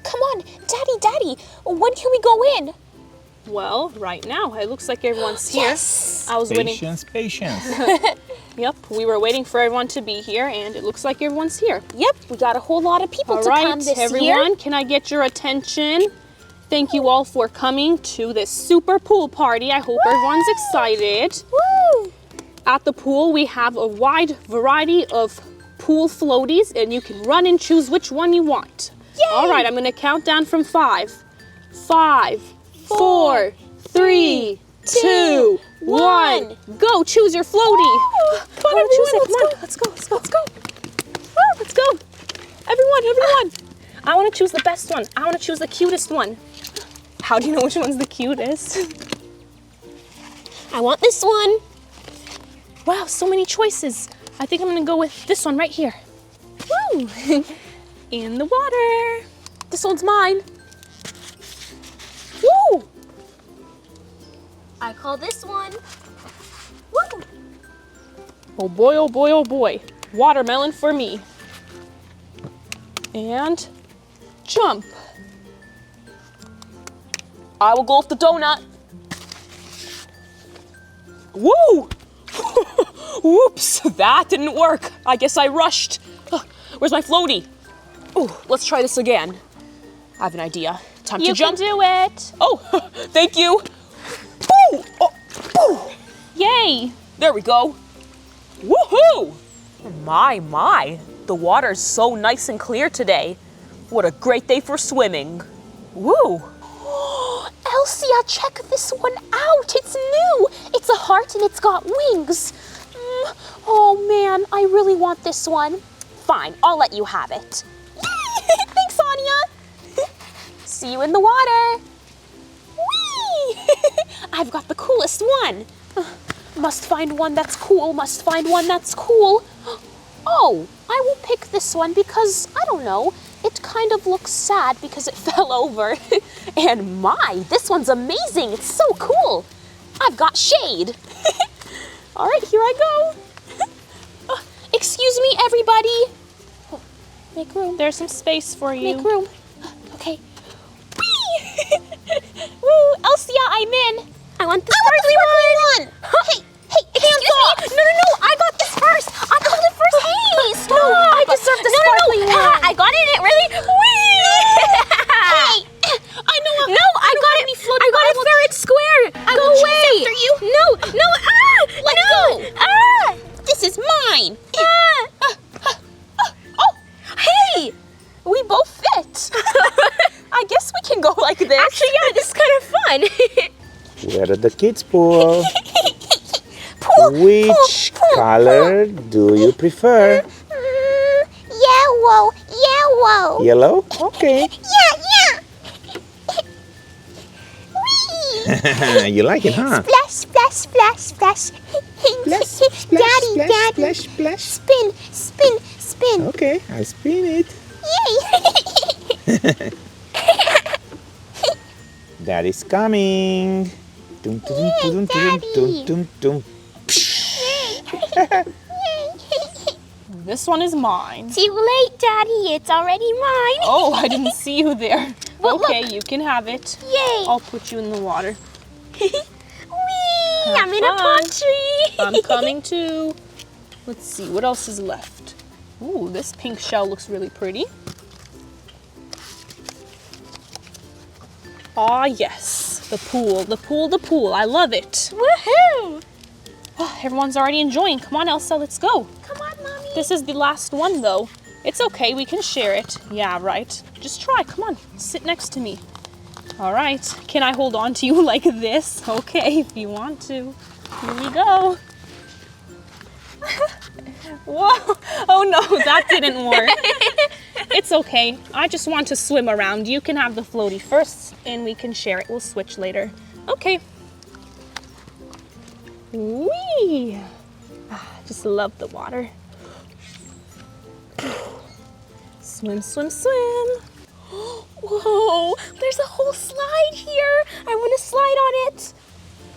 Come on, Daddy, when can we go in? Well, right now, it looks like everyone's here. Yes! I was waiting. Patience. Yep, we were waiting for everyone to be here, and it looks like everyone's here. Yep, we got a whole lot of people All to right, come this everyone, year. can I get your attention? Thank you all for coming to this super pool party. I hope everyone's excited. Woo! At the pool, we have a wide variety of pool floaties, and you can run and choose which one you want. Yay! All right, I'm gonna count down from 5. 5, 4, 3, 2, 1. Go, choose your floaty. Come on, everyone, Let's go. Woo, let's go. Everyone. I want to choose the best one. I want to choose the cutest one. How do you know which one's the cutest? I want this one. Wow, so many choices. I think I'm gonna go with this one right here. Woo! In the water. This one's mine. Woo! I call this one. Woo! Oh boy, oh boy, oh boy. Watermelon for me. And jump. I will go with the donut. Woo! Whoops, that didn't work. I guess I rushed. Where's my floaty? Oh, let's try this again. I have an idea. Time to jump. You can do it. Oh, thank you. Boo! Oh, boo! Yay! There we go. Woohoo! My, the water's so nice and clear today. What a great day for swimming. Woo! Elsa, check this one out. It's new. It's a heart and it's got wings. Oh man, I really want this one. Fine, I'll let you have it. Thanks, Anya. See you in the water. Whee! I've got the coolest one. Must find one that's cool, Oh, I will pick this one because, I don't know, it kind of looks sad because it fell over. And this one's amazing. It's so cool. I've got shade. All right, here I go. Excuse me, everybody. Oh, make room. There's some space for you. Make room. Okay. Whee! Woo, Elsa, I'm in. I want the sparkly one. Hey, hands off. No, I got this first. I got it first. Hey, stop. No, I deserve the sparkly one. I got it, really? Hey, I know. I got it. I got it fair and square. Go away. After you. No. Let go. This is mine. Hey, we both fit. I guess we can go like this. Actually, yeah, this is kind of fun. Where are the kids' pool? Which color do you prefer? Yellow. Yellow? Okay. Yeah. Whee! You like it, huh? Splash. Daddy. Splash. Spin. Okay, I spin it. Yay! Daddy's coming. Dum, dum, dum, dum, dum, dum, dum. This one is mine. Too late, Daddy. It's already mine. Oh, I didn't see you there. Well, okay, look. you can have it. Yay! I'll put you in the water. Whee! Have I'm in a fun. palm tree. I'm coming too. Let's see, what else is left? Ooh, this pink shell looks really pretty. Ah, yes, the pool. I love it. Woohoo! Oh, everyone's already enjoying. Come on, Elsa, let's go. Come on, Mommy. This is the last one, though. It's okay, we can share it. Yeah, right. Just try, come on, sit next to me. All right, can I hold on to you like this? Okay, if you want to. Here we go. Whoa, oh no, that didn't work. It's okay, I just want to swim around. You can have the floaty first and we can share it. We'll switch later. Okay. Whee! Just love the water. Swim. Whoa, there's a whole slide here. I want to slide on it.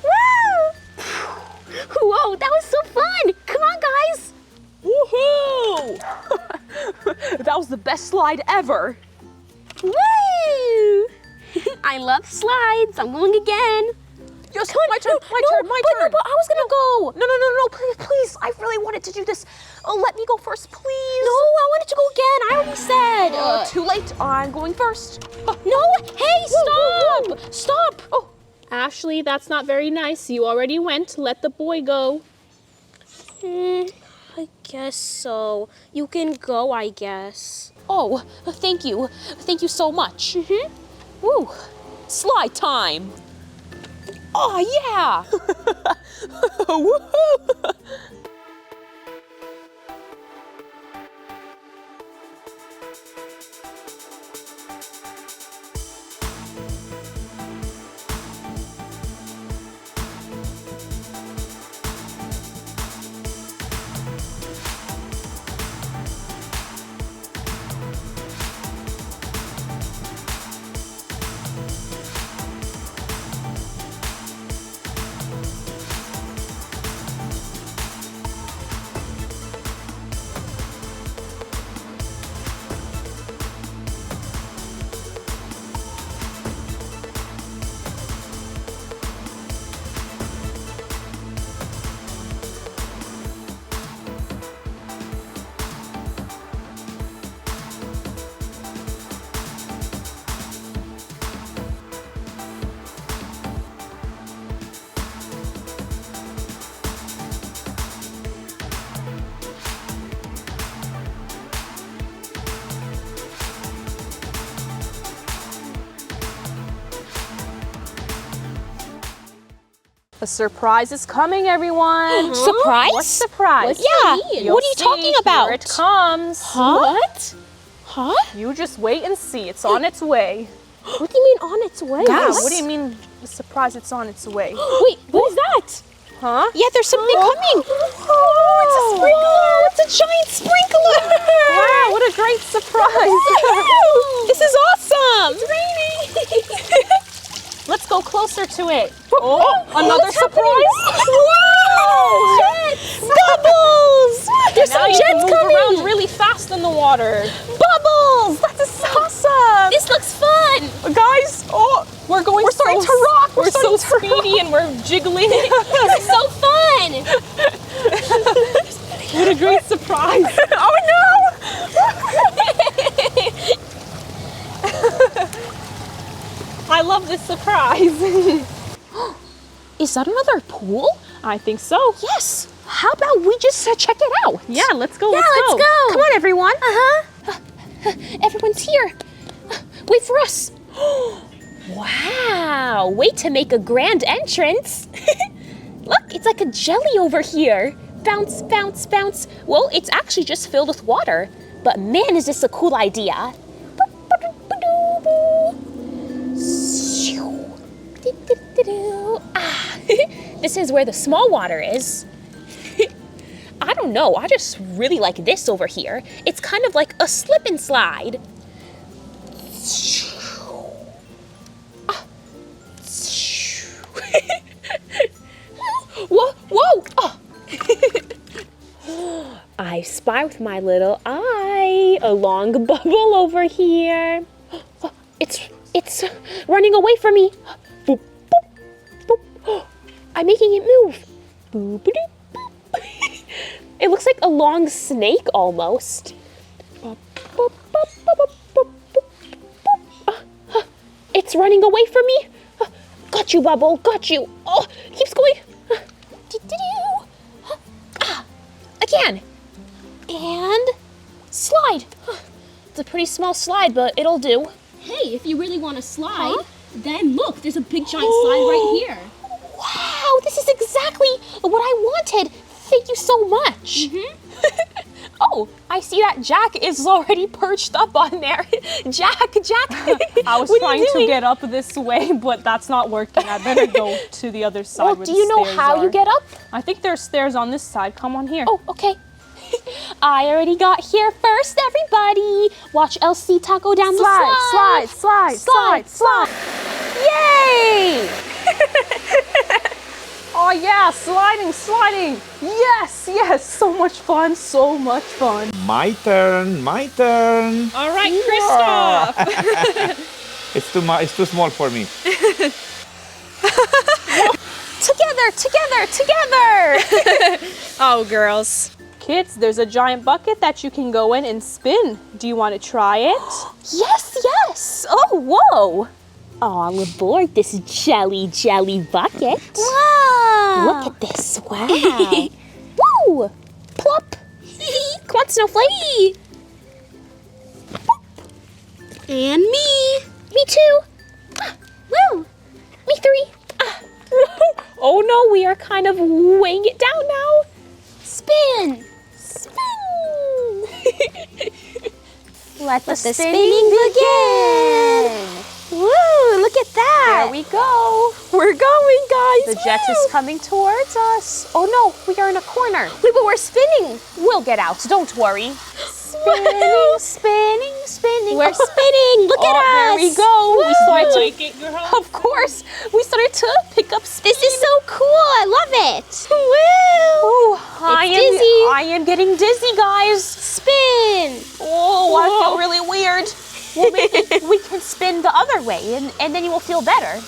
Woo! Whoa, that was so fun. Come on, guys. Woohoo! That was the best slide ever. Woo! I love slides. I'm going again. Yes, my turn, my turn. No, but I was gonna go. No, please. I really wanted to do this. Let me go first, please. No, I wanted to go again. I already said. Too late. I'm going first. No, hey, stop! whoa. Stop! Oh, Ashley, that's not very nice. You already went. Let the boy go. I guess so. You can go, I guess. Oh, thank you. Thank you so much. Woo. Slide time. Oh, yeah. Woohoo. A surprise is coming, everyone. Surprise? What surprise? Yeah. You'll What are you see. talking about? Here it comes. What? Huh? You just wait and see. It's on its way. What do you mean on its way? Yeah, what do you mean the surprise? It's on its way. Wait, what is that? Huh? Yeah, there's something coming. Oh, it's a sprinkler. Whoa, it's a giant sprinkler. Wow, what a great surprise. This is awesome. It's raining. Let's go closer to it. Oh, another what's surprise. Whoa! Bubbles! There's Now some you can jets move coming. around really fast in the water. Bubbles! That's awesome. This looks fun. Guys, we're starting to rock. We're so speedy and we're jiggling. This is so fun. What a great surprise. Oh no! I love this surprise. Is that another pool? I think so. Yes. How about we just check it out? Yeah, let's go. Yeah, let's go. Come on, everyone. Everyone's here. Wait for us. Wow, way to make a grand entrance. Look, it's like a jelly over here. Bounce, bounce, bounce. Well, it's actually just filled with water. But man, is this a cool idea. This is where the small water is. I don't know, I just really like this over here. It's kind of like a slip and slide. Whoa, whoa! Oh. I spy with my little eye a long bubble over here. It's running away from me. Boop, boop, boop. I'm making it move. Boop, boop, boop. It looks like a long snake almost. Boop, boop, boop, boop, boop, boop, boop. It's running away from me. Got you, Bubble, got you. Oh, it keeps going. Again. And slide. It's a pretty small slide, but it'll do. Hey, if you really want to slide, then look, there's a big giant slide right here. Wow, this is exactly what I wanted. Thank you so much. Oh, I see that Jack is already perched up on there. Jack. I was trying to get up this way, but that's not working. I better go to the other side. Well, where do the you know stairs how are. you get up? I think there's stairs on this side. Come on here. Oh, okay. I already got here first, everybody. Watch Elsita go down the slide. Slide. Yay! Oh yeah, sliding. Yes, so much fun, so much fun. My turn. All right, Kristoff. It's too small for me. Together! Oh, girls. Kids, there's a giant bucket that you can go in and spin. Do you want to try it? Yes! Oh, whoa! All aboard this jelly bucket. Wow. Look at this, wow. Woo! Plop! Come on, Snowflake! And me. Me too! Woo! Me three! Oh no, we are kind of weighing it down now. Spin! Let the spinning begin! Woo! Look at that! There we go. We're going, guys! The jet is coming towards us. Oh no, we are in a corner. Wait, but we're spinning! We'll get out, don't worry. Spinning! We're spinning. Look at us. There we go. We started to, Like it, girl. of course, we started to pick up speed. This is so cool. I love it. Woo. Ooh, dizzy. I am getting dizzy, guys. Spin. Oh, I feel really weird. Well, maybe we can spin the other way, and then you will feel better.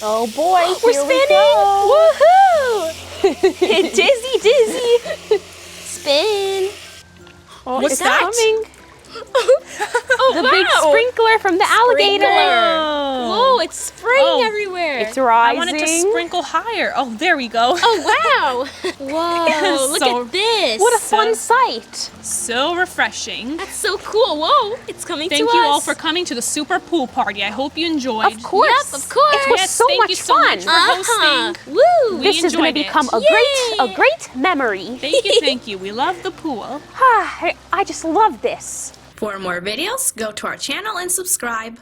Oh boy, We're here we spinning. go. Woohoo. Dizzy. Spin. Oh, What's it's that? coming. Oh, The big sprinkler from the alligator. Whoa, it's spraying Oh, everywhere. It's rising. I want it to sprinkle higher. Oh, there we go. Oh, wow. Whoa, look So- at this. What a fun sight. So refreshing. That's so cool. Whoa, it's coming to us. Thank you all for coming to the super pool party. I hope you enjoyed. Of course. Yep, of course. It was Yes, so thank much you so fun. much for hosting. Woo. We This is going to enjoyed it. become a Yay. great memory. Thank you. We love the pool. I just love this. For more videos, go to our channel and subscribe.